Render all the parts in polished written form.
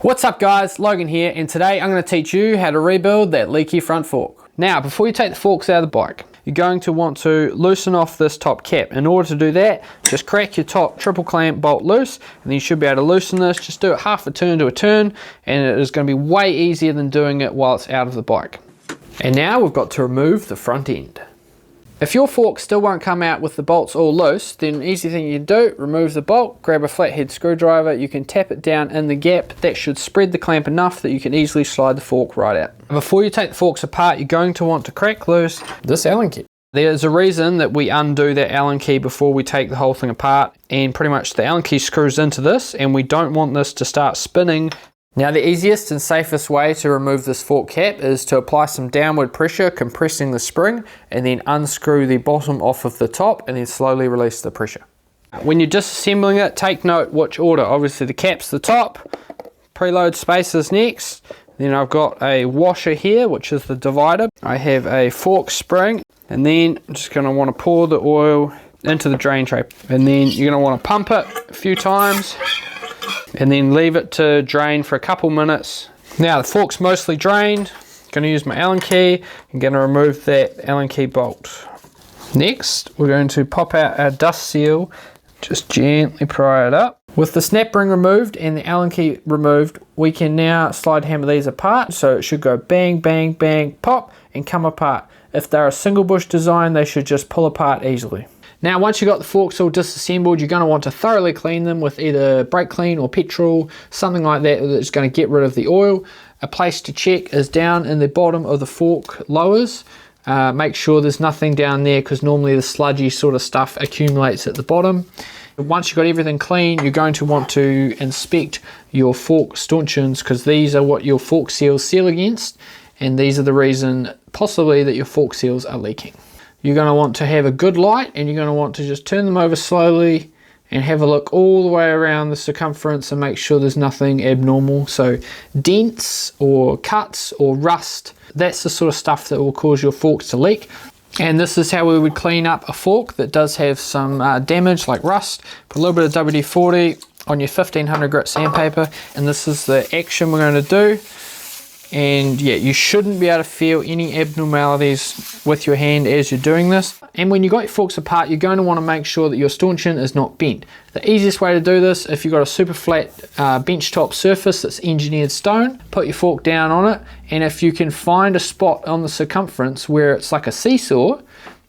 What's up guys, Logan here, and today I'm going to teach you how to rebuild that leaky front fork. Now before you take the forks out of the bike, you're going to want to loosen off this top cap. In order to do that, just crack your top triple clamp bolt loose, and then you should be able to loosen this. Just do it half a turn to a turn, and it is going to be way easier than doing it while it's out of the bike. And now we've got to remove the front end. If your fork still won't come out with the bolts all loose, then easy thing you do, remove the bolt, grab a flathead screwdriver, you can tap it down in the gap. That should spread the clamp enough that you can easily slide the fork right out. Before you take the forks apart, you're going to want to crack loose this Allen key. There's a reason that we undo that Allen key before we take the whole thing apart, and pretty much the Allen key screws into this, and we don't want this to start spinning. Now the easiest and safest way to remove this fork cap is to apply some downward pressure, compressing the spring, and then unscrew the bottom off of the top and then slowly release the pressure. When you're disassembling it, take note which order. Obviously the cap's the top, preload spacers next, then I've got a washer here which is the divider. I have a fork spring, and then I'm just going to want to pour the oil into the drain tray, and then you're going to want to pump it a few times and then leave it to drain for a couple minutes. Now the fork's mostly drained. I'm going to use my Allen key. I'm going to remove that Allen key bolt. Next, we're going to pop out our dust seal, just gently pry it up. With the snap ring removed and the Allen key removed, we can now slide hammer these apart. So it should go bang, bang, bang, pop, and come apart. If they're a single bush design, they should just pull apart easily. Now once you've got the forks all disassembled, you're going to want to thoroughly clean them with either brake clean or petrol, something like that that's going to get rid of the oil. A place to check is down in the bottom of the fork lowers. Make sure there's nothing down there, because normally the sludgy sort of stuff accumulates at the bottom. Once you've got everything clean, you're going to want to inspect your fork stanchions, because these are what your fork seals seal against, and these are the reason possibly that your fork seals are leaking. You're going to want to have a good light, and you're going to want to just turn them over slowly and have a look all the way around the circumference and make sure there's nothing abnormal. So dents or cuts or rust, that's the sort of stuff that will cause your forks to leak. And this is how we would clean up a fork that does have some damage like rust. Put a little bit of WD-40 on your 1500 grit sandpaper, and this is the action we're going to do. And yeah, you shouldn't be able to feel any abnormalities with your hand as you're doing this. And when you got your forks apart, you're going to want to make sure that your stanchion is not bent. The easiest way to do this, if you've got a super flat benchtop surface that's engineered stone, put your fork down on it, and if you can find a spot on the circumference where it's like a seesaw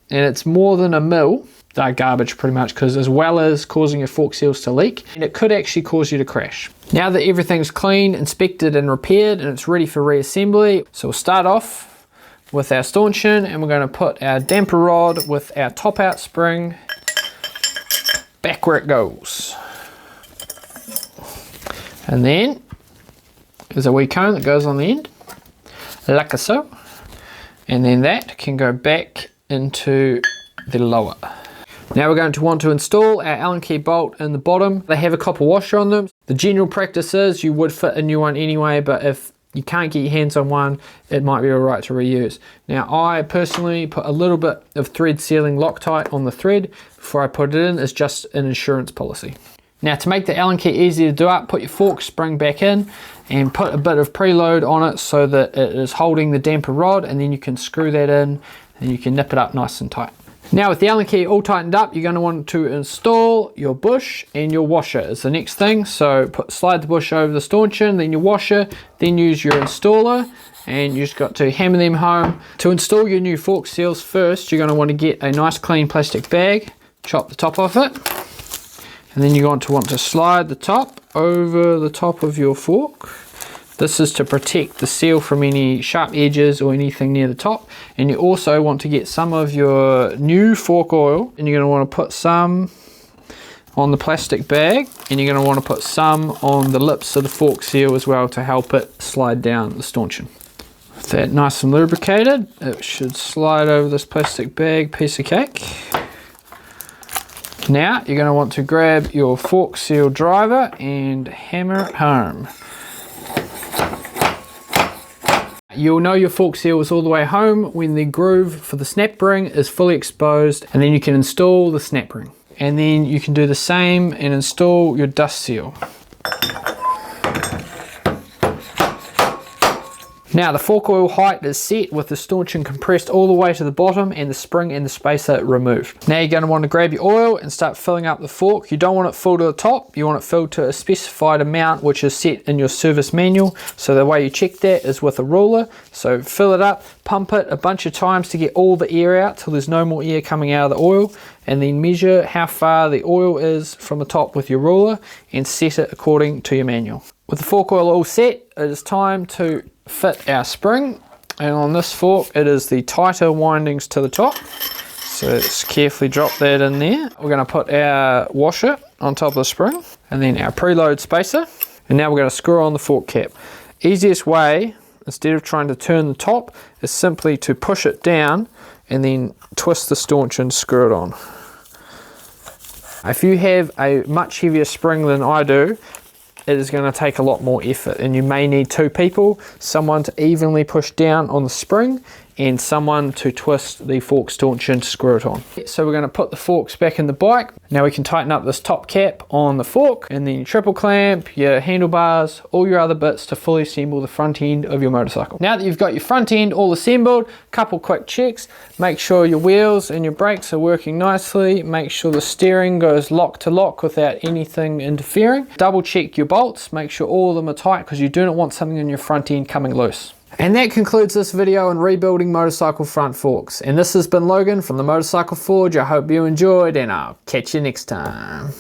and it's more than a mil, they're garbage pretty much, because as well as causing your fork seals to leak, and it could actually cause you to crash. Now that everything's cleaned, inspected and repaired, and it's ready for reassembly, so we'll start off with our stanchion, and we're going to put our damper rod with our top out spring back where it goes. And then there's a wee cone that goes on the end, like so, and then that can go back into the lower. Now we're going to want to install our Allen key bolt in the bottom. They have a copper washer on them. The general practice is you would fit a new one anyway, but if you can't get your hands on one, it might be alright to reuse. Now I personally put a little bit of thread sealing Loctite on the thread before I put it in. It's just an insurance policy. Now to make the Allen key easy to do up, put your fork spring back in and put a bit of preload on it so that it is holding the damper rod, and then you can screw that in and you can nip it up nice and tight. Now with the Allen key all tightened up, you're going to want to install your bush, and your washer is the next thing. So slide the bush over the stanchion, then your washer, then use your installer, and you've just got to hammer them home. To install your new fork seals, first you're going to want to get a nice clean plastic bag, chop the top off it, and then you're going to want to slide the top over the top of your fork. This is to protect the seal from any sharp edges or anything near the top. And you also want to get some of your new fork oil, and you're going to want to put some on the plastic bag, and you're going to want to put some on the lips of the fork seal as well to help it slide down the stanchion. With that nice and lubricated, it should slide over this plastic bag, piece of cake. Now you're going to want to grab your fork seal driver and hammer it home. You'll know your fork seal is all the way home when the groove for the snap ring is fully exposed, and then you can install the snap ring. And then you can do the same and install your dust seal. Now the fork oil height is set with the stanchion compressed all the way to the bottom and the spring and the spacer removed. Now you're going to want to grab your oil and start filling up the fork. You don't want it full to the top, you want it filled to a specified amount which is set in your service manual. So the way you check that is with a ruler. So fill it up, pump it a bunch of times to get all the air out till there's no more air coming out of the oil, and then measure how far the oil is from the top with your ruler and set it according to your manual. With the fork oil all set, it is time to fit our spring, and on this fork it is the tighter windings to the top. So let's carefully drop that in there. We're going to put our washer on top of the spring and then our preload spacer, and now we're going to screw on the fork cap. Easiest way, instead of trying to turn the top, is simply to push it down and then twist the stanchion and screw it on. If you have a much heavier spring than I do, it is going to take a lot more effort, and you may need two people, someone to evenly push down on the spring and someone to twist the fork stanchion to screw it on. So we're going to put the forks back in the bike. Now we can tighten up this top cap on the fork, and then your triple clamp, your handlebars, all your other bits to fully assemble the front end of your motorcycle. Now that you've got your front end all assembled, couple quick checks. Make sure your wheels and your brakes are working nicely. Make sure the steering goes lock to lock without anything interfering. Double check your bolts, make sure all of them are tight because you do not want something in your front end coming loose. And that concludes this video on rebuilding motorcycle front forks. And this has been Logan from the Motorcycle Forge. I hope you enjoyed, and I'll catch you next time.